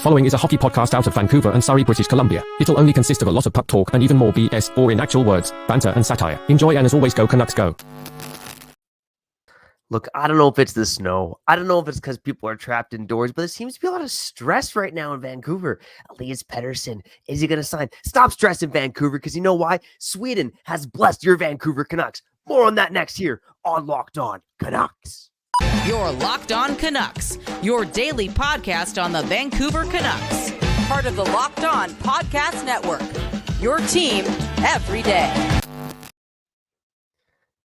following is a hockey podcast out of Vancouver and Surrey, British Columbia. It'll only consist of a lot of puck talk and even more BS, or in actual words, banter and satire. Enjoy, and as always, go Canucks go. Look, I don't know if it's the snow. I don't know if it's because people are trapped indoors, but there seems to be a lot of stress right now in Vancouver. Elias Pettersson, is he going to sign? Stop stressing, Vancouver, because you know why? Sweden has blessed your Vancouver Canucks. More on that next year on Locked On Canucks. You're Locked On Canucks, your daily podcast on the Vancouver Canucks. Part of the Locked On Podcast Network, your team every day.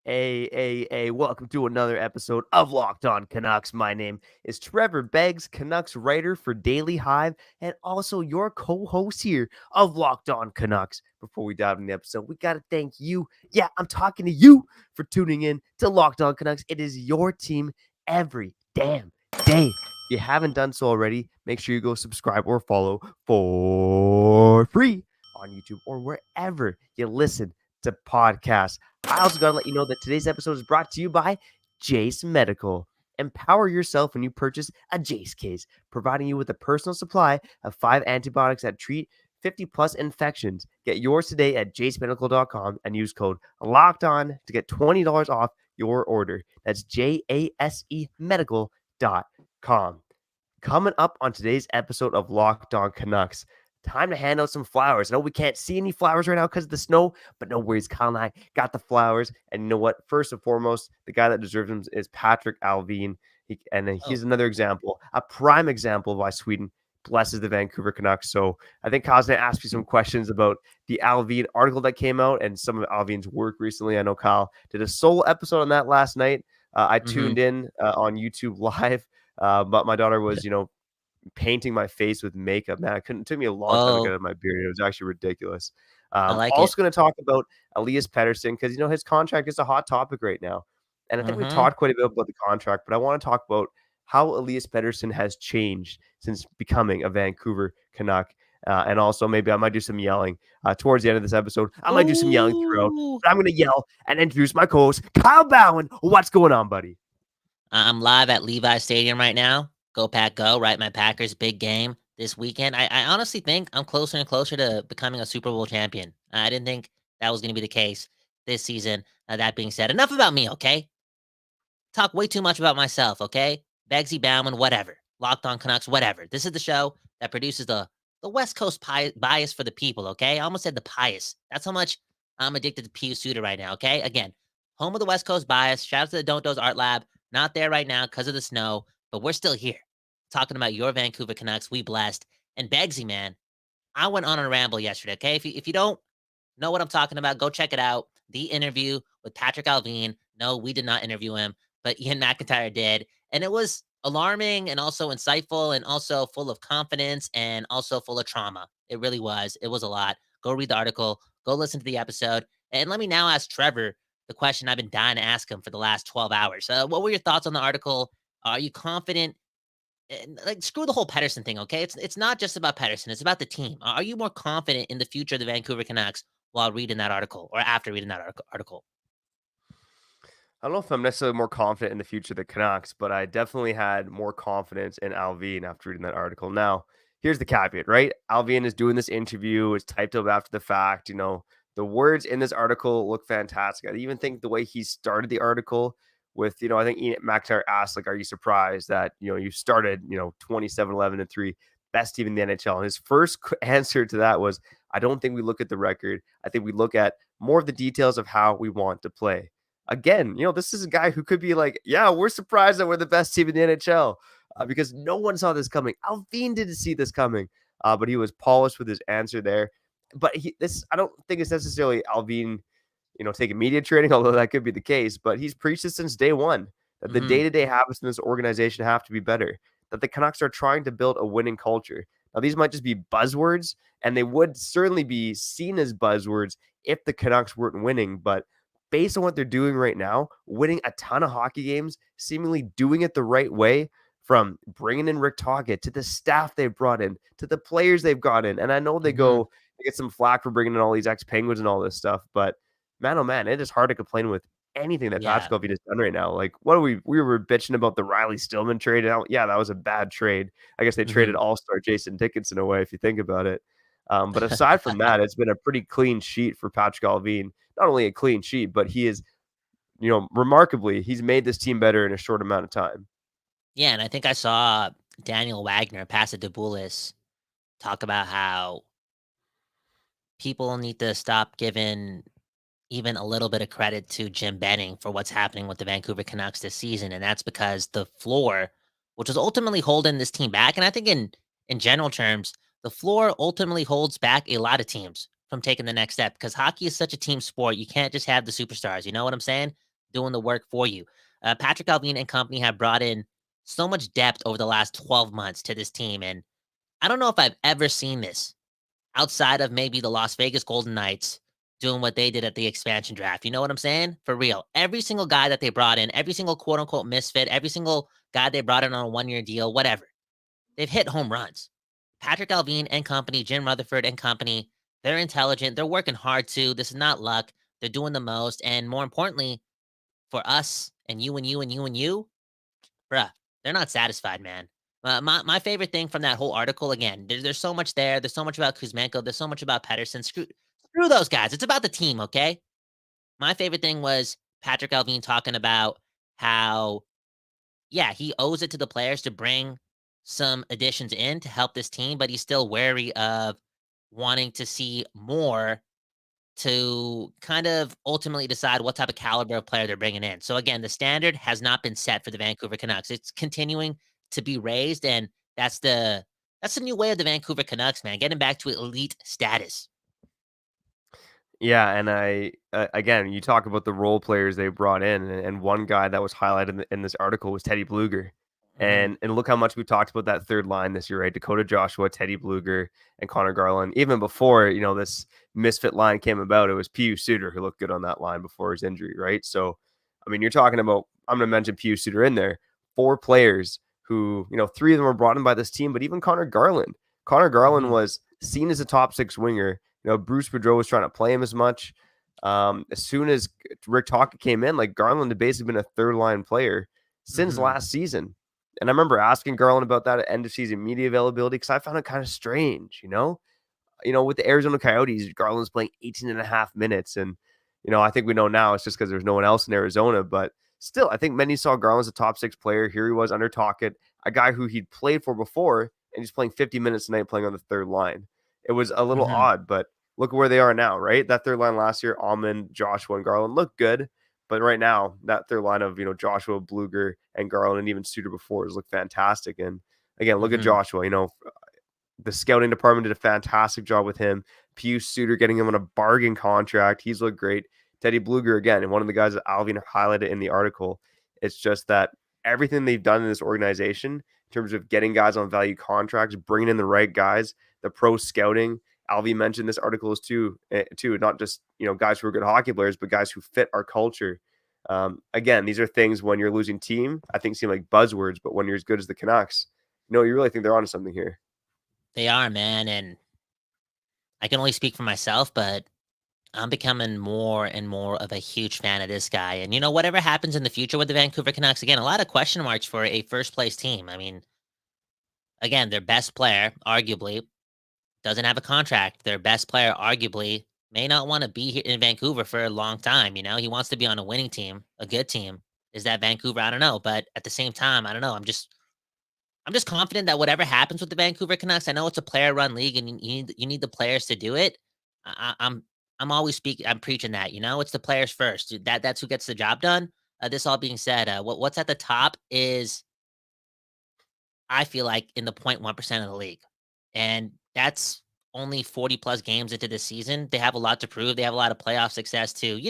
Hey, welcome to another episode of Locked On Canucks. My name is Trevor Beggs, Canucks writer for Daily Hive, and also your co-host here of Locked On Canucks. Before we dive into the episode, we got to thank you. Yeah, I'm talking to you for tuning in to Locked On Canucks. It is your team every damn day. If you haven't done so already, make sure you go subscribe or follow for free on YouTube or wherever you listen to podcasts. I also got to let you know that today's episode is brought to you by Jase Medical. Empower yourself when you purchase a Jase case, providing you with a personal supply of 5 antibiotics that treat 50-plus infections. Get yours today at jasemedical.com and use code LOCKEDON to get $20 off your order. That's JASE medical.com. Coming up on today's episode of Locked On Canucks, time to hand out some flowers. I know we can't see any flowers right now because of the snow, but no worries. Kyle and I got the flowers. And you know what? First and foremost, the guy that deserves them is Patrik Allvin. He's another example, a prime example of why Sweden blesses the Vancouver Canucks. So I think Kyle's going to ask you some questions about the Allvin article that came out and some of Allvin's work recently. I know Kyle did a solo episode on that last night. I tuned in on YouTube live, but my daughter was, painting my face with makeup. Man, it took me a long time to get out of my beard. It was actually ridiculous. Also going to talk about Elias Pettersson because, his contract is a hot topic right now. And I think we've talked quite a bit about the contract, but I want to talk about how Elias Pettersson has changed since becoming a Vancouver Canuck. And also maybe I might do some yelling towards the end of this episode. I might do some yelling throughout. But I'm going to yell and introduce my co-host, Kyle Bowen. What's going on, buddy? I'm live at Levi Stadium right now. Go Pack Go, right? My Packers big game this weekend. I honestly think I'm closer and closer to becoming a Super Bowl champion. I didn't think that was going to be the case this season. That being said, enough about me, okay? Talk way too much about myself, okay? Beggsy Bauman, whatever. Locked On Canucks, whatever. This is the show that produces the West Coast bias for the people, okay? I almost said the pious. That's how much I'm addicted to Pius Suter right now, okay? Again, home of the West Coast bias. Shout out to the Don't Doze Art Lab. Not there right now because of the snow, but we're still here. Talking about your Vancouver Canucks, we blessed. And Beggsy, man, I went on a ramble yesterday, okay? If you don't know what I'm talking about, go check it out. The interview with Patrik Allvin. No, we did not interview him, but Ian McIntyre did. And it was alarming and also insightful and also full of confidence and also full of trauma. It really was. It was a lot. Go read the article. Go listen to the episode. And let me now ask Trevor the question I've been dying to ask him for the last 12 hours. What were your thoughts on the article? Are you confident? Like, screw the whole Pettersson thing, okay? It's not just about Pettersson. It's about the team. Are you more confident in the future of the Vancouver Canucks while reading that article or after reading that article? I don't know if I'm necessarily more confident in the future of the Canucks, but I definitely had more confidence in Alvine after reading that article. Now, here's the caveat, right? Alvine is doing this interview. It's typed up after the fact. The words in this article look fantastic. I even think the way he started the article with, I think Ian McIntyre asked, are you surprised that, you started, 27-11-3, best team in the NHL? And his first answer to that was, I don't think we look at the record. I think we look at more of the details of how we want to play. Again, this is a guy who could be like, yeah, we're surprised that we're the best team in the NHL because no one saw this coming. Alvine didn't see this coming, but he was polished with his answer there. But I don't think it's necessarily Alvine, taking media training, although that could be the case. But he's preached it since day one that the day-to-day habits in this organization have to be better, that the Canucks are trying to build a winning culture. Now, these might just be buzzwords, and they would certainly be seen as buzzwords if the Canucks weren't winning. But based on what they're doing right now, winning a ton of hockey games, seemingly doing it the right way, from bringing in Rick Tocchet to the staff they've brought in to the players they've got in. And I know they get some flack for bringing in all these ex-Penguins and all this stuff, but man, oh man, it is hard to complain with anything that Yeah. Patrik Allvin has done right now. Like, what are we were bitching about the Riley Stillman trade. Yeah, that was a bad trade. I guess they traded Mhm. all-star Jason Dickinson away, if you think about it. But aside from that, it's been a pretty clean sheet for Patrik Allvin. Not only a clean sheet, but he is, remarkably, he's made this team better in a short amount of time. Yeah, and I think I saw Daniel Wagner, Pasadopoulos, talk about how people need to stop giving even a little bit of credit to Jim Benning for what's happening with the Vancouver Canucks this season, and that's because the floor, which was ultimately holding this team back, and I think in general terms, the floor ultimately holds back a lot of teams from taking the next step because hockey is such a team sport. You can't just have the superstars. You know what I'm saying? Doing the work for you. Patrik Allvin and company have brought in so much depth over the last 12 months to this team, and I don't know if I've ever seen this outside of maybe the Las Vegas Golden Knights doing what they did at the expansion draft. You know what I'm saying? For real. Every single guy that they brought in, every single quote unquote misfit, every single guy they brought in on a 1-year deal, whatever, they've hit home runs. Patrik Allvin and company, Jim Rutherford and company, they're intelligent. They're working hard too. This is not luck. They're doing the most. And more importantly, for us and you and you and you and you, bruh, they're not satisfied, man. My favorite thing from that whole article, again, there's so much there. There's so much about Kuzmenko. There's so much about Pettersson. Screw those guys. It's about the team, okay? My favorite thing was Patrik Allvin talking about how, yeah, he owes it to the players to bring some additions in to help this team, but he's still wary of wanting to see more to kind of ultimately decide what type of caliber of player they're bringing in. So again, the standard has not been set for the Vancouver Canucks. It's continuing to be raised, and that's the new way of the Vancouver Canucks, man. Getting back to elite status. Yeah, and again, you talk about the role players they brought in, and one guy that was highlighted in this article was Teddy Bluger, Mhm, and look how much we talked about that third line this year, right? Dakota Joshua, Teddy Bluger, and Connor Garland. Even before this misfit line came about, it was Pius Suter who looked good on that line before his injury, right? So, I mean, you're talking about, I'm going to mention Pius Suter in there, 4 players who 3 of them were brought in by this team, but even Connor Garland. Connor Garland mhm, was seen as a top 6 winger. Bruce Boudreau was trying to play him as much. As soon as Rick Tocchet came in, like Garland had basically been a third line player since mhm. last season. And I remember asking Garland about that at end of season media availability because I found it kind of strange, with the Arizona Coyotes, Garland's playing 18 and a half minutes. And, I think we know now it's just because there's no one else in Arizona. But still, I think many saw Garland as a top 6 player. Here he was under Tocchet, a guy who he'd played for before, and he's playing 50 minutes tonight playing on the third line. It was a little Mhm, odd, but look at where they are now, right? That third line last year, Almond, Joshua, and Garland looked good. But right now, that third line of, Joshua, Bluger, and Garland, and even Suter before has looked fantastic. And again, look at mhm, Joshua, the scouting department did a fantastic job with him. Pius Suter getting him on a bargain contract. He's looked great. Teddy Bluger, again, and one of the guys that Allvin highlighted in the article. It's just that everything they've done in this organization in terms of getting guys on value contracts, bringing in the right guys, the pro scouting. Allvin mentioned this article is too, not just guys who are good hockey players, but guys who fit our culture. Again, these are things when you're losing team, I think seem like buzzwords, but when you're as good as the Canucks, you really think they're onto something here. They are, man, and I can only speak for myself, but I'm becoming more and more of a huge fan of this guy. And whatever happens in the future with the Vancouver Canucks, again, a lot of question marks for a first place team. I mean, again, their best player, arguably, doesn't have a contract. Their best player, arguably, may not want to be here in Vancouver for a long time. He wants to be on a winning team, a good team. Is that Vancouver? I don't know. But at the same time, I don't know. I'm just confident that whatever happens with the Vancouver Canucks, I know it's a player-run league, and you need the players to do it. I'm always speaking. I'm preaching that. It's the players first. That's who gets the job done. This all being said, what's at the top is I feel like in the 0.1% of the league, and that's only 40 plus games into this season. They have a lot to prove. They have a lot of playoff success to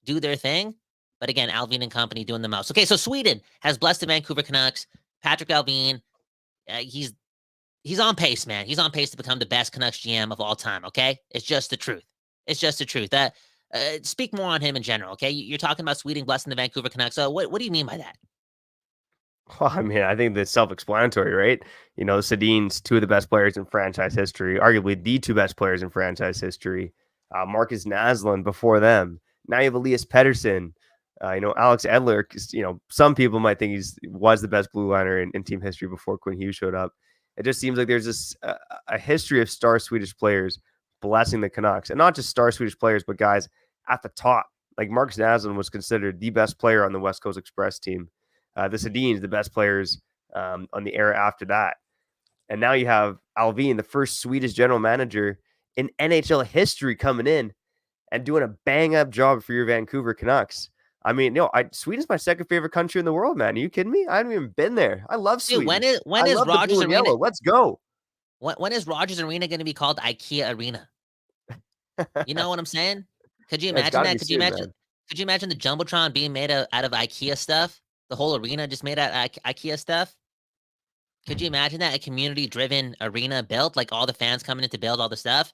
do their thing. But again, Alvin and company doing the most. Okay, so Sweden has blessed the Vancouver Canucks. Patrik Allvin, he's on pace, man. He's on pace to become the best Canucks GM of all time. Okay, it's just the truth. It's just the truth. Speak more on him in general. Okay, you're talking about Sweden blessing the Vancouver Canucks. So what do you mean by that? Well, I mean, I think that's self-explanatory, right? The Sedin's 2 of the best players in franchise history, arguably the 2 best players in franchise history. Marcus Naslund before them. Now you have Elias Pettersson. Alex Edler, some people might think was the best blue liner in team history before Quinn Hughes showed up. It just seems like there's this a history of star Swedish players blessing the Canucks, and not just star Swedish players, but guys at the top. Like Marcus Naslund was considered the best player on the West Coast Express team. The Sedins, the best players on the era after that. And now you have Alvine, the first Swedish general manager in NHL history, coming in and doing a bang-up job for your Vancouver Canucks. I mean, Sweden's my second favorite country in the world, man. Are you kidding me? I haven't even been there. I love Sweden. Dude, when is Rogers Arena? Yellow. Let's go. When is Rogers Arena going to be called Ikea Arena? You know what I'm saying? Could you imagine that? Could you imagine the Jumbotron being made out of IKEA stuff? The whole arena just made out of IKEA stuff? Could you imagine that? A community-driven arena built, like all the fans coming in to build all the stuff?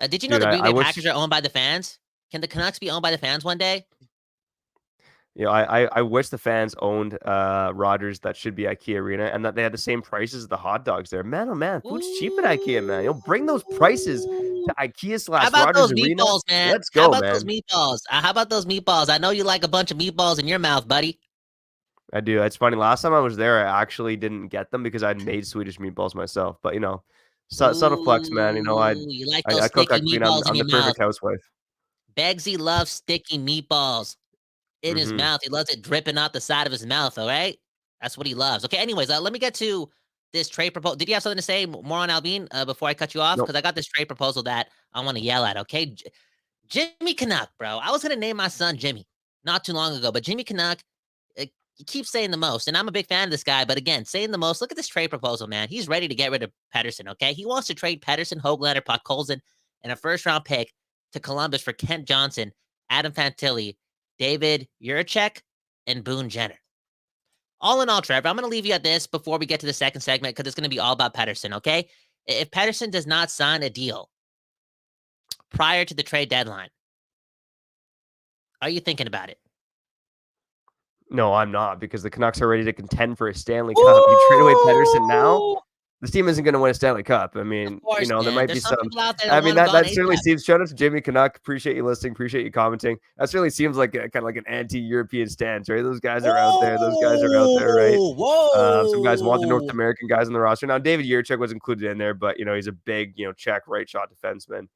Did you know the Green Bay Packers are owned by the fans? Can the Canucks be owned by the fans one day? I wish the fans owned Rogers. That should be IKEA Arena, and that they had the same prices as the hot dogs there. Man, oh man, food's cheap at IKEA, man. Bring those prices to IKEA / Rogers Arena. How about those meatballs, man? Let's go, How about man. those meatballs? How about those meatballs? I know you like a bunch of meatballs in your mouth, buddy. I do. It's funny. Last time I was there, I actually didn't get them because I'd made Swedish meatballs myself. But subtle flex, man. You like those I cook, I sticky clean. meatballs I'm in the your perfect mouth. housewife. Beggsy loves sticky meatballs in his mouth. He loves it dripping out the side of his mouth, all right? That's what he loves. Okay, anyways, let me get to this trade proposal. Did you have something to say more on Alvine before I cut you off? Because I got this trade proposal that I want to yell at, okay? Jimmy Canuck, bro. I was going to name my son Jimmy not too long ago, but Jimmy Canuck, he keeps saying the most, and I'm a big fan of this guy, but again, saying the most. Look at this trade proposal, man. He's ready to get rid of Pettersson, okay? He wants to trade Pettersson, Höglander, Podkolzin, and a first-round pick to Columbus for Kent Johnson, Adam Fantilli, David Juracek, and Boone Jenner. All in all, Trevor, I'm going to leave you at this before we get to the second segment because it's going to be all about Pettersson, okay? If Pettersson does not sign a deal prior to the trade deadline, are you thinking about it? No, I'm not, because the Canucks are ready to contend for a Stanley Cup. You trade away Pettersson now, this team isn't going to win a Stanley Cup. I mean, there might be some. I mean, that certainly seems. Shout out to Jimmy Canuck. Appreciate you listening. Appreciate you commenting. That certainly seems like kind of like an anti-European stance, right? Those guys are out there. Those guys are out there, right? Some guys want the North American guys on the roster. Now, David Juracek was included in there, but he's a big, Czech right shot defenseman.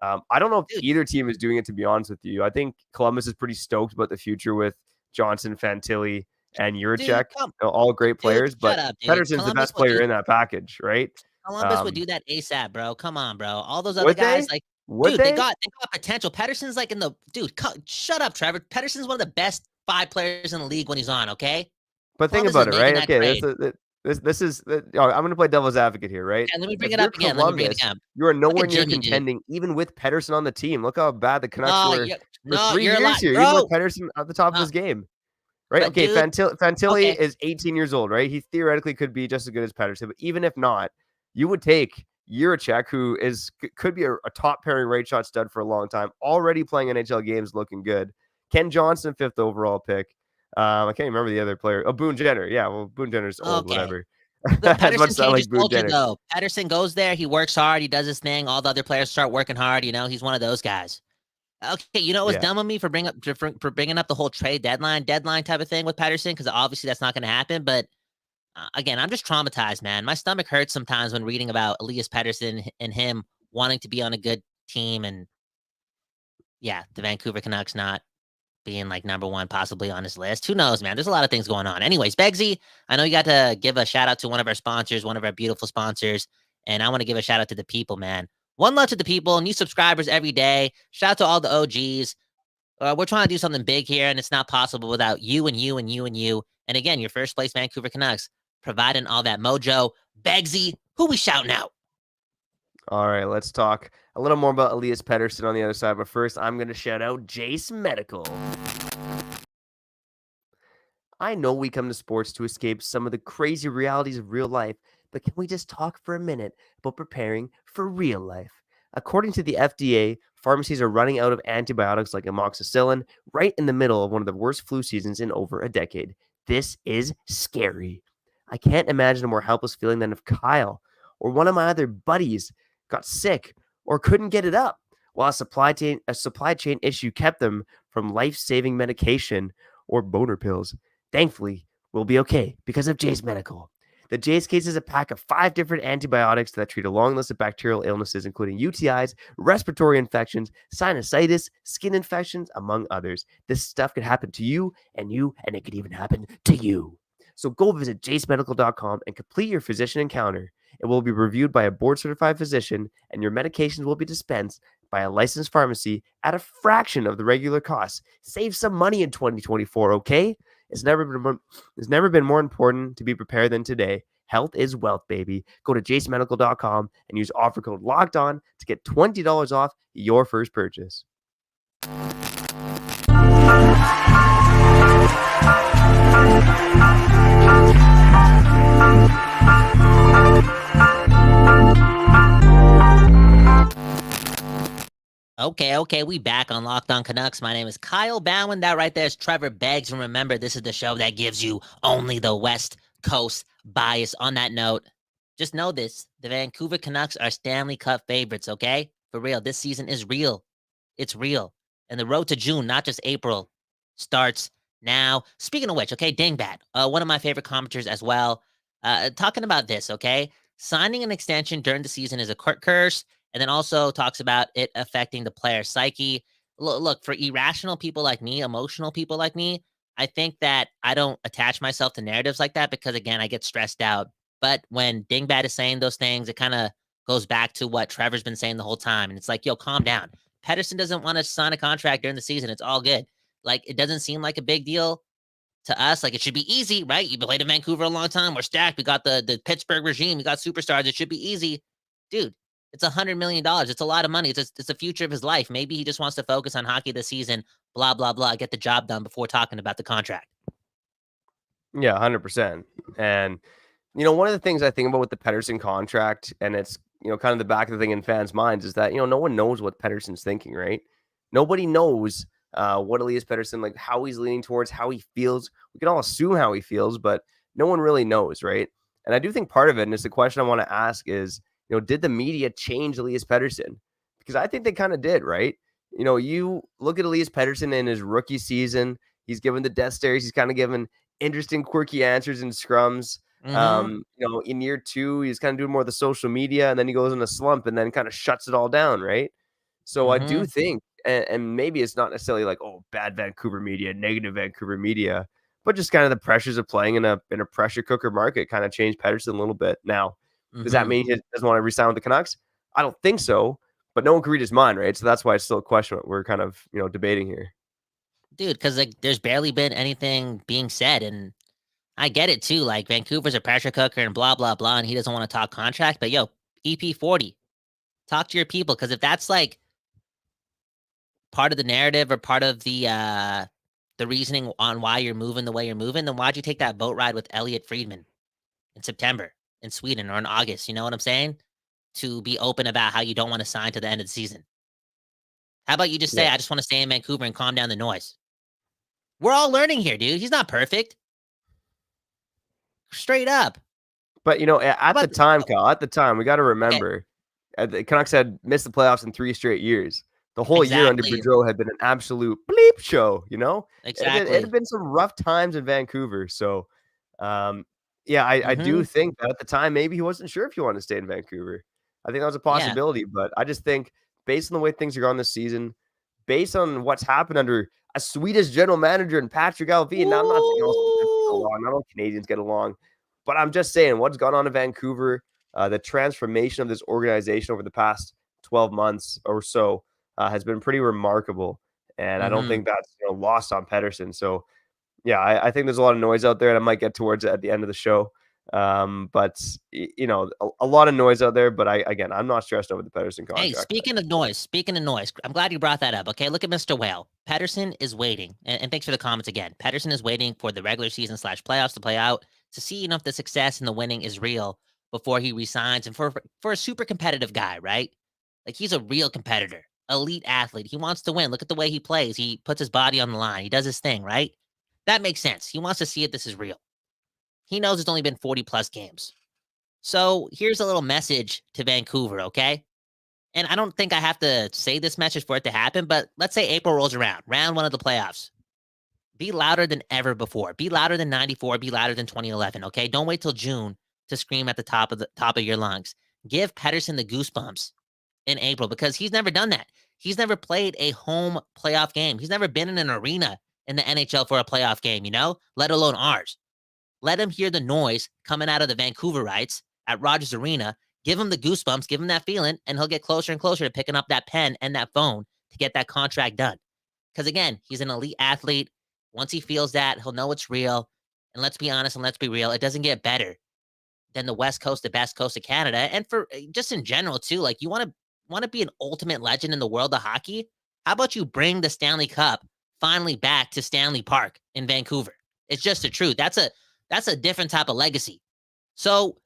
I don't know if either team is doing it, to be honest with you. I think Columbus is pretty stoked about the future with Johnson, Fantilli, and Juracek. All great players, but Pettersson's the best player in that package, right? Columbus would do that ASAP, bro. Come on, bro. All those other guys, they got potential. Pettersson's like shut up, Trevor. Pettersson's one of the best 5 players in the league when he's on, okay? But think about it, right? Okay, this is I'm going to play devil's advocate here, right? And let me bring it up again. You are nowhere near contending, even with Pettersson on the team. Look how bad the Canucks were for 3 years here, even with Pettersson at the top of his game. Right? Okay, Fantilli is 18 years old, right? He theoretically could be just as good as Pettersson, but even if not, you would take Juracek, who could be a top pairing right shot stud for a long time, already playing NHL games, looking good. Ken Johnson, 5th overall pick. I can't remember the other player. Oh, Boone Jenner. Yeah, well, Boone Jenner's old, whatever. Pettersson goes there. He works hard. He does his thing. All the other players start working hard. He's one of those guys. Okay, it was dumb of me for bringing up the whole trade deadline type of thing with Pettersson, because obviously that's not going to happen. But again, I'm just traumatized, man. My stomach hurts sometimes when reading about Elias Pettersson and him wanting to be on a good team, and the Vancouver Canucks not being like number one possibly on his list. Who knows, man? There's a lot of things going on. Anyways, Beggsy, I know you got to give a shout out to one of our sponsors, one of our beautiful sponsors, and I want to give a shout out to the people, man. One love to the people, new subscribers every day. Shout out to all the OGs. We're trying to do something big here, and it's not possible without you and you and you and you. And again, your first place Vancouver Canucks providing all that mojo. Beggsy, who we shouting out? All right, let's talk a little more about Elias Pettersson on the other side. But first, I'm going to shout out Jase Medical. I know we come to sports to escape some of the crazy realities of real life, but can we just talk for a minute about preparing for real life? According to the FDA, pharmacies are running out of antibiotics like amoxicillin right in the middle of one of the worst flu seasons in over a decade. This is scary. I can't imagine a more helpless feeling than if Kyle or one of my other buddies got sick or couldn't get it up, while a supply chain issue kept them from life-saving medication or boner pills. Thankfully, we'll be okay because of Jase Medical. The Jase case is a pack of 5 different antibiotics that treat a long list of bacterial illnesses, including UTIs, respiratory infections, sinusitis, skin infections, among others. This stuff could happen to you, and it could even happen to you. So go visit jasemedical.com and complete your physician encounter. It will be reviewed by a board-certified physician, and your medications will be dispensed by a licensed pharmacy at a fraction of the regular cost. Save some money in 2024, okay? It's never been more important to be prepared than today. Health is wealth, baby. Go to jasemedical.com and use offer code LOCKEDON to get $20 off your first purchase. Okay, we back on Locked On Canucks. My name is Kyle Bowen. That right there is Trevor Beggs. And remember, this is the show that gives you only the West Coast bias. On that note, just know this. The Vancouver Canucks are Stanley Cup favorites, okay? For real, this season is real. It's real. And the road to June, not just April, starts now. Speaking of which, okay, Dingbat, one of my favorite commenters as well, talking about this, okay? Signing an extension during the season is a curse. And then also talks about it affecting the player's psyche. Look, for irrational people like me, emotional people like me, I think that I don't attach myself to narratives like that because, again, I get stressed out. But when Dingbat is saying those things, it kind of goes back to what Trevor's been saying the whole time. And it's like, yo, calm down. Pettersson doesn't want to sign a contract during the season. It's all good. Like, it doesn't seem like a big deal to us. Like, it should be easy, right? You've played in Vancouver a long time. We're stacked. We got the Pittsburgh regime. We got superstars. It should be easy. Dude. It's $100 million. It's a lot of money. It's the future of his life. Maybe he just wants to focus on hockey this season, blah, blah, blah, get the job done before talking about the contract. Yeah, 100%. And, one of the things I think about with the Pettersson contract, and it's, kind of the back of the thing in fans' minds, is that, no one knows what Pettersson's thinking, right? Nobody knows what Elias Pettersson, like how he's leaning towards, how he feels. We can all assume how he feels, but no one really knows, right? And I do think part of it, and it's the question I want to ask is, did the media change Elias Pettersson? Because I think they kind of did, right? You look at Elias Pettersson in his rookie season, he's given the death stares, he's kind of given interesting, quirky answers in scrums. In year 2, he's kind of doing more of the social media, and then he goes in a slump and then kind of shuts it all down, right? So I do think, and maybe it's not necessarily like, oh, bad Vancouver media, negative Vancouver media, but just kind of the pressures of playing in a pressure cooker market kind of changed Pettersson a little bit. Now, does that mean he doesn't want to resign with the Canucks? I don't think so, but no one can read his mind, right? So that's why it's still a question we're kind of, debating here. Dude, because like there's barely been anything being said, and I get it too. Like Vancouver's a pressure cooker and blah, blah, blah, and he doesn't want to talk contract. But yo, EP40, talk to your people, because if that's like part of the narrative or part of the reasoning on why you're moving the way you're moving, then why'd you take that boat ride with Elliot Friedman in September? In Sweden or in August, you know what I'm saying? To be open about how you don't want to sign to the end of the season. How about you just say, I just want to stay in Vancouver and calm down the noise? We're all learning here, dude. He's not perfect. Straight up. But, at the time, Kyle, we got to remember, the Canucks had missed the playoffs in 3 straight years. The whole year under Boudreau had been an absolute bleep show, Exactly. It had been some rough times in Vancouver. So, I do think that at the time, maybe he wasn't sure if he wanted to stay in Vancouver. I think that was a possibility, but I just think based on the way things are going this season, based on what's happened under a Swedish general manager and Patrik Allvin, now I'm not saying all Canadians get along, but I'm just saying what's gone on in Vancouver, the transformation of this organization over the past 12 months or so has been pretty remarkable. And I don't think that's lost on Pettersson. So, yeah, I think there's a lot of noise out there, and I might get towards it at the end of the show. But a lot of noise out there. But I'm not stressed over the Pettersson contract. Hey, speaking of noise, I'm glad you brought that up. Okay, look at Mr. Whale. Pettersson is waiting, and thanks for the comments again. Pettersson is waiting for the regular season / playoffs to play out to see if the success and the winning is real before he resigns. And for a super competitive guy, right? Like, he's a real competitor, elite athlete. He wants to win. Look at the way he plays. He puts his body on the line. He does his thing, right? That makes sense. He wants to see if this is real. He knows it's only been 40 plus games. So here's a little message to Vancouver, okay? And I don't think I have to say this message for it to happen, but let's say April rolls around, round 1 of the playoffs. Be louder than ever before. Be louder than 94. Be louder than 2011. Okay, don't wait till June to scream at the top of your lungs. Give Pettersson the goosebumps in April because he's never done that. He's never played a home playoff game. He's never been in an arena in the NHL for a playoff game, let alone ours. Let him hear the noise coming out of the Vancouverites at Rogers Arena. Give him the goosebumps, give him that feeling, and he'll get closer and closer to picking up that pen and that phone to get that contract done. Because again, he's an elite athlete. Once he feels that, he'll know it's real. And let's be honest and let's be real, it doesn't get better than the West Coast, the best coast of Canada. And for just in general, too, like you want to be an ultimate legend in the world of hockey? How about you bring the Stanley Cup finally back to Stanley Park in Vancouver? It's just the truth. That's a different type of legacy. So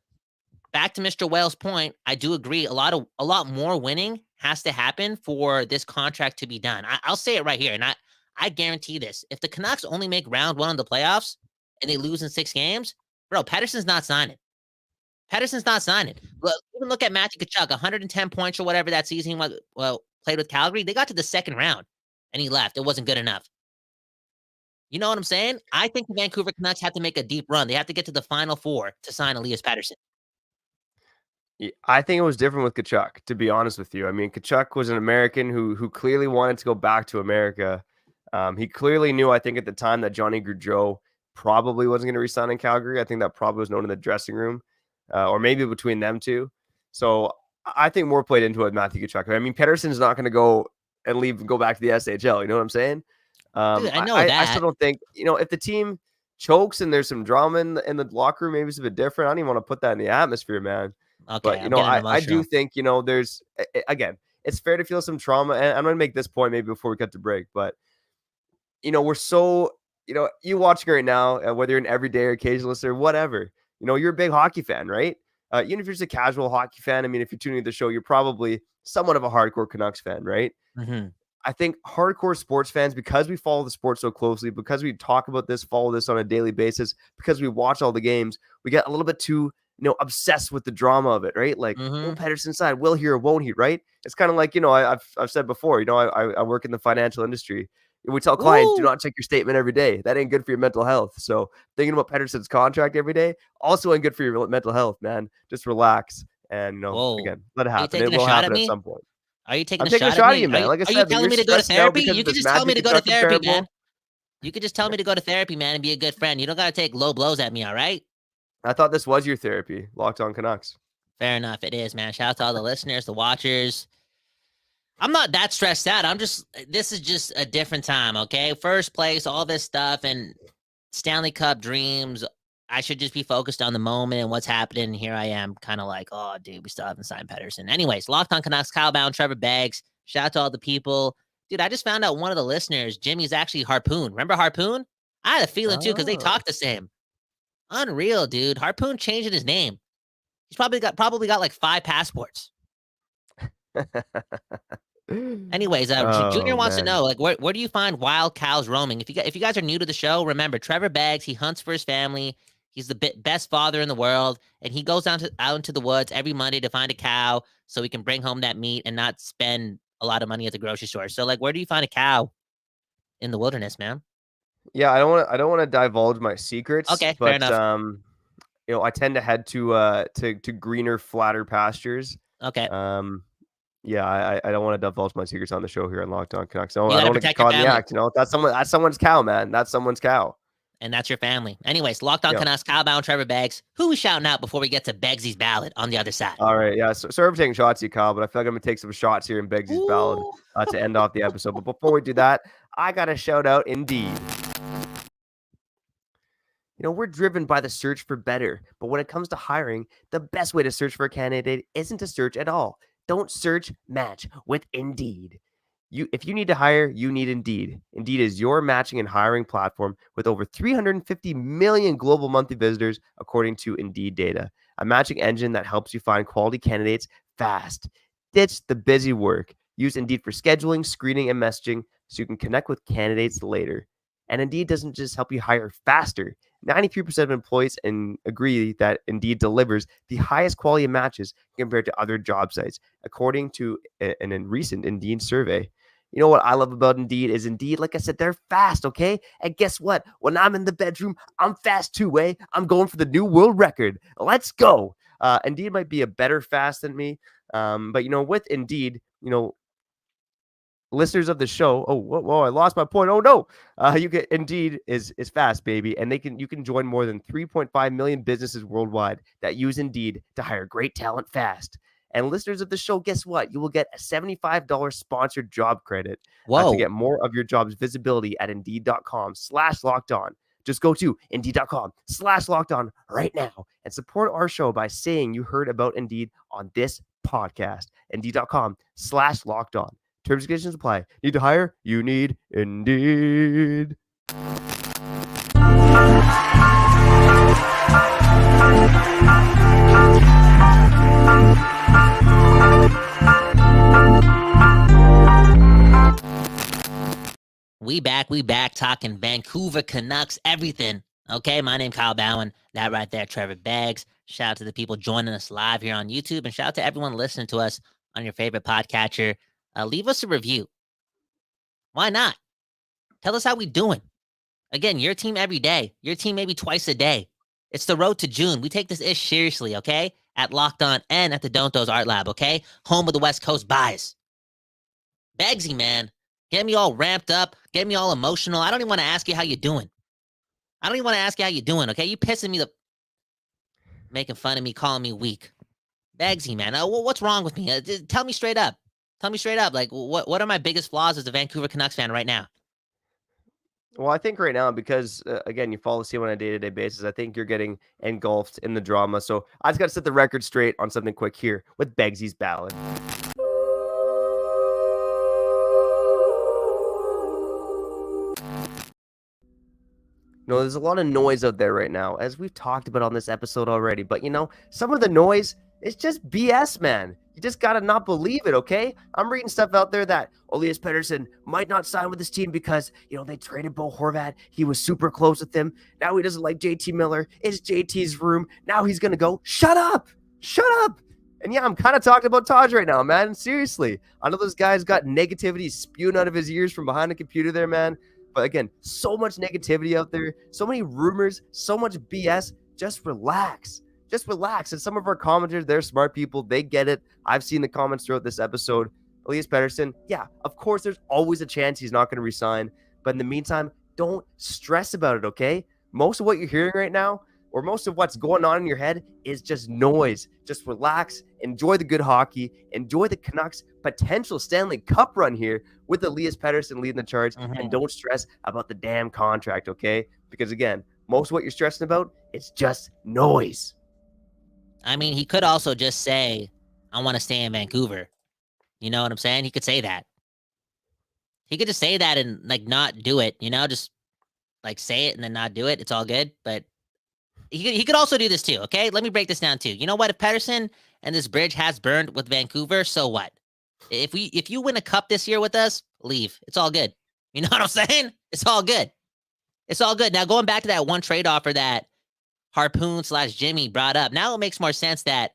back to Mr. Wales' point, I do agree. A lot more winning has to happen for this contract to be done. I'll say it right here, and I guarantee this. If the Canucks only make round 1 of the playoffs and they lose in 6 games, bro, Pettersson's not signing. Pettersson's not signing. Even look at Matthew Tkachuk, 110 points or whatever that season he played with Calgary. They got to the second round, and he left. It wasn't good enough. You know what I'm saying? I think the Vancouver Canucks have to make a deep run. They have to get to the Final Four to sign Elias Pettersson. I think it was different with Tkachuk, to be honest with you. I mean, Tkachuk was an American who clearly wanted to go back to America. He clearly knew, I think, at the time that Johnny Gaudreau probably wasn't going to resign in Calgary. I think that probably was known in the dressing room, or maybe between them two. So I think more played into it with Matthew Tkachuk. I mean, Pettersson's not going to go and go back to the SHL. You know what I'm saying? Dude, I know that. I still don't think, if the team chokes and there's some drama in the locker room, maybe it's a bit different. I don't even want to put that in the atmosphere, man. Okay, but, I do think, there's, again, it's fair to feel some trauma. And I'm going to make this point maybe before we cut to break, but, we're so, you watching right now, whether you're an everyday or occasional listener, whatever, you're a big hockey fan, right? Even if you're just a casual hockey fan, I mean, if you're tuning to the show, you're probably somewhat of a hardcore Canucks fan, right? Mm-hmm. I think hardcore sports fans, because we follow the sport so closely, because we talk about this, follow this on a daily basis, because we watch all the games, we get a little bit too, obsessed with the drama of it, right? Like, will Pettersson side, will he or won't he, right? It's kind of like, I've said before, I work in the financial industry. We tell clients, do not check your statement every day. That ain't good for your mental health. So thinking about Pettersson's contract every day also ain't good for your mental health, man. Just relax and, again, let it happen. It will happen at some point. Are you taking I'm taking a shot at you, man? Like I said, are you telling me to go to therapy? You could just tell me to go to therapy, man. comparable. You could just tell me to go to therapy, man, and be a good friend. You don't got to take low blows at me, all right? I thought this was your therapy, Locked On Canucks. Fair enough. It is, man. Shout out to all the listeners, the watchers. I'm not that stressed out. This is just a different time, okay? First place, all this stuff, and Stanley Cup dreams. I should just be focused on the moment and what's happening. Here I am, kind of like, oh, dude, we still haven't signed Pettersson. Anyways, Locked On Canucks, Kyle Bound, Trevor Beggs. Shout out to all the people. Dude, I just found out one of the listeners, Jimmy's actually Harpoon. Remember Harpoon? I had a feeling, too, because they talk the same. Unreal, dude. Harpoon changing his name. He's probably got like 5 passports. Anyways, Junior wants to know, like, where do you find wild cows roaming? If you guys are new to the show, remember Trevor Beggs. He hunts for his family. He's the best father in the world, and he goes out into the woods every Monday to find a cow so he can bring home that meat and not spend a lot of money at the grocery store. So, like, where do you find a cow in the wilderness, man? Yeah, I don't want to divulge my secrets. Okay, but, fair enough. I tend to head to greener, flatter pastures. Okay. Yeah, I don't want to divulge my secrets on the show here on Locked On Canucks. No, You I don't gotta want to get protect your caught in the family. act. That's someone's cow, man. That's someone's cow. And that's your family. Anyways, Locked On Yeah. Canucks, Kyle Bound, Trevor Beggs. Who we shouting out before we get to Beggsy's ballad on the other side? All right, yeah. So sorry for taking shots at you, Kyle, but I feel like I'm gonna take some shots here in Beggsy's ballad to end off the episode. But before we do that, I gotta shout out Indeed. We're driven by the search for better, but when it comes to hiring, the best way to search for a candidate isn't to search at all. Don't search, match with Indeed. If you need to hire, you need Indeed. Indeed is your matching and hiring platform with over 350 million global monthly visitors, according to Indeed data. A matching engine that helps you find quality candidates fast. Ditch the busy work. Use Indeed for scheduling, screening, and messaging so you can connect with candidates later. And Indeed doesn't just help you hire faster. 93% of employees agree that Indeed delivers the highest quality of matches compared to other job sites, according to a recent Indeed survey. You know what I love about Indeed is Indeed, like I said, they're fast, okay? And guess what? When I'm in the bedroom, I'm fast too, eh? I'm going for the new world record. Let's go. Indeed might be a better fast than me. But, with Indeed, listeners of the show. Oh, whoa, I lost my point. Oh no. You can Indeed is fast, baby. And you can join more than 3.5 million businesses worldwide that use Indeed to hire great talent fast. And listeners of the show, guess what? You will get a $75 sponsored job credit to get more of your job's visibility at Indeed.com/lockedon. Just go to Indeed.com/lockedon right now and support our show by saying you heard about Indeed on this podcast. Indeed.com/lockedon. Terms and conditions apply. Need to hire? You need Indeed. We back talking Vancouver Canucks, everything. Okay, my name Kyle Bowen. That right there, Trevor Beggs. Shout out to the people joining us live here on YouTube, and shout out to everyone listening to us on your favorite podcatcher. Leave us a review. Why not? Tell us how we doing. Again, your team every day. Your team maybe twice a day. It's the road to June. We take this ish seriously, okay? At Locked On and at the Don't Those Art Lab, okay? Home of the West Coast buys. Beggsy, man. Get me all ramped up. Get me all emotional. I don't even want to ask you how you're doing. Okay? You pissing me making fun of me, calling me weak. Beggsy, man. What's wrong with me? Tell me straight up. Like, what are my biggest flaws as a Vancouver Canucks fan right now? Well, I think right now, because, again, you follow the team on a day-to-day basis, I think you're getting engulfed in the drama. So I just got to set the record straight on something quick here with Beggsy's ballad. There's a lot of noise out there right now, as we've talked about on this episode already. But, some of the noise is just BS, man. You just got to not believe it, okay? I'm reading stuff out there that Elias Pettersson might not sign with his team because, they traded Bo Horvat. He was super close with him. Now he doesn't like JT Miller. It's JT's room. Now he's going to go. Shut up. And yeah, I'm kind of talking about Taj right now, man. Seriously. I know this guy's got negativity spewing out of his ears from behind the computer there, man. But again, so much negativity out there. So many rumors. So much BS. Just relax. And some of our commenters, they're smart people. They get it. I've seen the comments throughout this episode. Elias Pettersson, yeah, of course, there's always a chance he's not going to resign. But in the meantime, don't stress about it, okay? Most of what you're hearing right now, or most of what's going on in your head, is just noise. Just relax. Enjoy the good hockey. Enjoy the Canucks' potential Stanley Cup run here with Elias Pettersson leading the charge. And don't stress about the damn contract, okay? Because again, most of what you're stressing about, it's just noise. I mean, he could also just say, I want to stay in Vancouver. You know what I'm saying? He could say that. He could just say that and, not do it, just, say it and then not do it. It's all good. But he could also do this too, okay? Let me break this down too. You know what? If Pettersson and this bridge has burned with Vancouver, so what? If you win a cup this year with us, leave. It's all good. You know what I'm saying? It's all good. Now, going back to that one trade offer that Harpoon/Jimmy brought up. Now it makes more sense that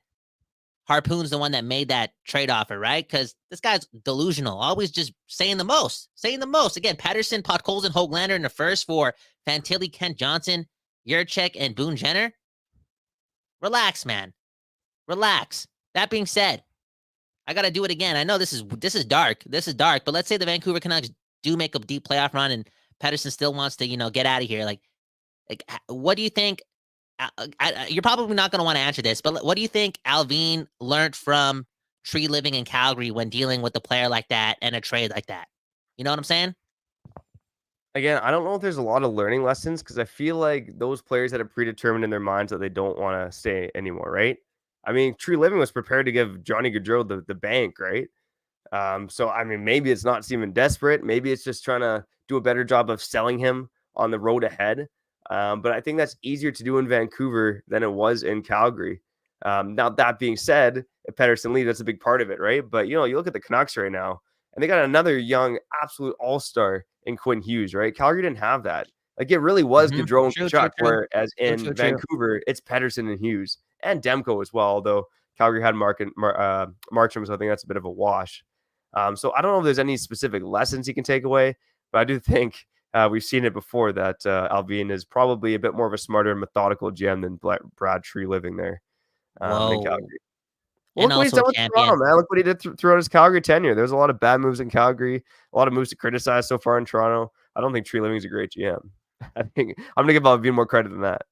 Harpoon's the one that made that trade offer, right? Because this guy's delusional, always just saying the most. Again, Pettersson, Podkolzin, Höglander in the first for Fantilli, Kent Johnson, Jurczyk, and Boone Jenner. Relax, man. Relax. That being said, I got to do it again. I know this is dark. But let's say the Vancouver Canucks do make a deep playoff run and Pettersson still wants to, get out of here. Like, what do you think? You're probably not going to want to answer this, but what do you think Alvine learned from tree living in Calgary when dealing with a player like that and a trade like that? You know what I'm saying? Again, I don't know if there's a lot of learning lessons because I feel like those players that are predetermined in their minds that they don't want to stay anymore, right? I mean, Tree Living was prepared to give Johnny Gaudreau the bank, right? So, I mean, maybe it's not seeming desperate. Maybe it's just trying to do a better job of selling him on the road ahead. But I think that's easier to do in Vancouver than it was in Calgary. Now, that being said, if Pettersson leaves, that's a big part of it, right? But, you look at the Canucks right now, and they got another young, absolute all-star in Quinn Hughes, right? Calgary didn't have that. Like it really was Gaudreau True, and Chuck, true. whereas in True. Vancouver, it's Pettersson and Hughes and Demko as well, although Calgary had Marcham, so I think that's a bit of a wash. So I don't know if there's any specific lessons he can take away, but I do think we've seen it before that Alvine is probably a bit more of a smarter, methodical GM than Brad Tree living there in Calgary. Well, look what he's done with Toronto, man. Look what he did throughout his Calgary tenure. There's a lot of bad moves in Calgary, a lot of moves to criticize so far in Toronto. I don't think Tree Living is a great GM. I think I'm going to give Alvine more credit than that.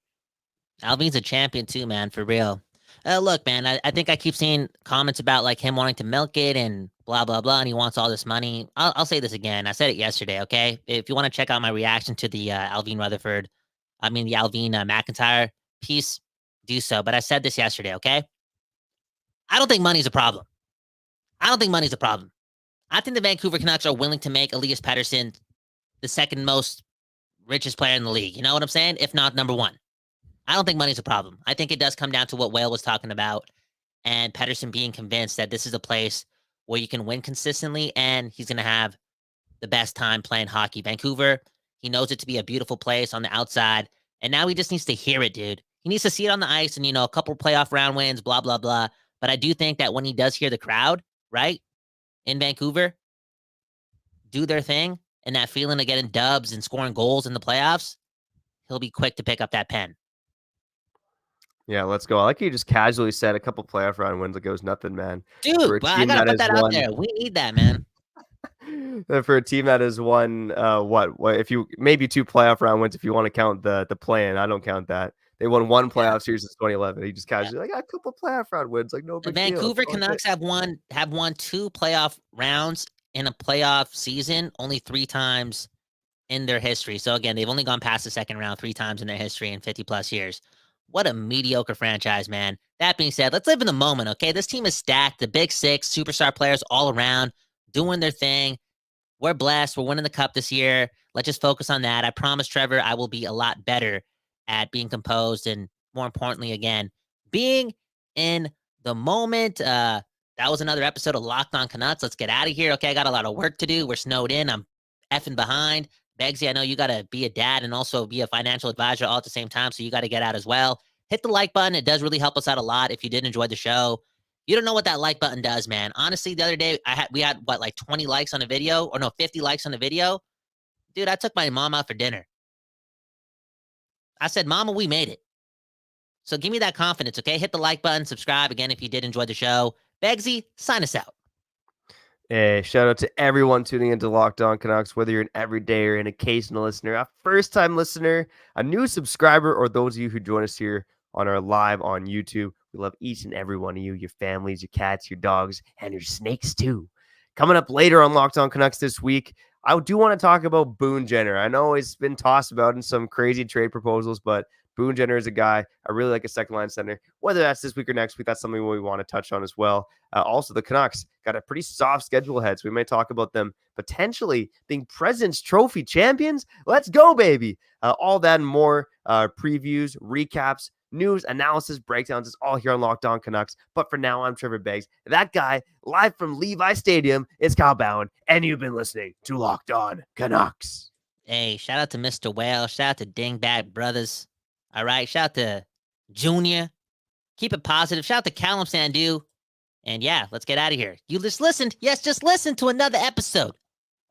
Alvine's a champion too, man, for real. Look, man, I think I keep seeing comments about like him wanting to milk it and blah, blah, blah, and he wants all this money. I'll say this again. I said it yesterday, okay? If you want to check out my reaction to the Alvin McIntyre piece, do so. But I said this yesterday, okay? I don't think money's a problem. I think the Vancouver Canucks are willing to make Elias Pettersson the second most richest player in the league. You know what I'm saying? If not number one. I don't think money's a problem. I think it does come down to what Whale was talking about and Pettersson being convinced that this is a place where you can win consistently and he's going to have the best time playing hockey. Vancouver, he knows it to be a beautiful place on the outside, and now he just needs to hear it, dude. He needs to see it on the ice and, a couple playoff round wins, blah, blah, blah. But I do think that when he does hear the crowd, right, in Vancouver, do their thing, and that feeling of getting dubs and scoring goals in the playoffs, he'll be quick to pick up that pen. Yeah, let's go. I like you just casually said a couple playoff round wins. It goes nothing, man. Dude, I got to put that out there. We need that, man. For a team that has won, what if you maybe 2 playoff round wins if you want to count the play-in. I don't count that. They won 1 playoff series since 2011. He just casually like, I got a couple playoff round wins, like no big deal. The Vancouver Canucks have won 2 playoff rounds in a playoff season only 3 times in their history. So again, they've only gone past the second round 3 times in their history in 50 plus years. What a mediocre franchise, man. That being said, let's live in the moment, okay? This team is stacked. The big 6 superstar players all around doing their thing. We're blessed. We're winning the cup this year. Let's just focus on that. I promise, Trevor, I will be a lot better at being composed and, more importantly, again, being in the moment. That was another episode of Locked On Canucks. Let's get out of here. Okay, I got a lot of work to do. We're snowed in. I'm effing behind. Begsy, I know you got to be a dad and also be a financial advisor all at the same time, so you got to get out as well. Hit the like button. It does really help us out a lot if you did enjoy the show. You don't know what that like button does, man. Honestly, the other day, we had 20 likes on a video? Or no, 50 likes on a video? Dude, I took my mom out for dinner. I said, Mama, we made it. So give me that confidence, okay? Hit the like button, subscribe again if you did enjoy the show. Begsy, sign us out. Hey, shout out to everyone tuning into Locked On Canucks, whether you're an everyday or an occasional listener, a first-time listener, a new subscriber, or those of you who join us here on our live on YouTube. We love each and every one of you, your families, your cats, your dogs, and your snakes too. Coming up later on Locked On Canucks this week, I do want to talk about Boone Jenner. I know it's been tossed about in some crazy trade proposals, but Boone Jenner is a guy I really like, a second-line center. Whether that's this week or next week, that's something we want to touch on as well. Also, the Canucks got a pretty soft schedule ahead, so we may talk about them potentially being President's Trophy champions. Let's go, baby! All that and more, previews, recaps, news, analysis, breakdowns, is all here on Locked On Canucks. But for now, I'm Trevor Beggs. That guy, live from Levi Stadium, is Kyle Bowen, and you've been listening to Locked On Canucks. Hey, shout out to Mr. Whale. Shout out to Dingbat Brothers. All right, shout out to Junior. Keep it positive. Shout out to Callum Sandu. And yeah, let's get out of here. You just listened to another episode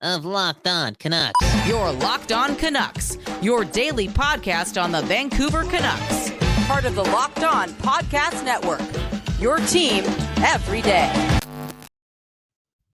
of Locked On Canucks. Your Locked On Canucks, your daily podcast on the Vancouver Canucks. Part of the Locked On Podcast Network, your team every day.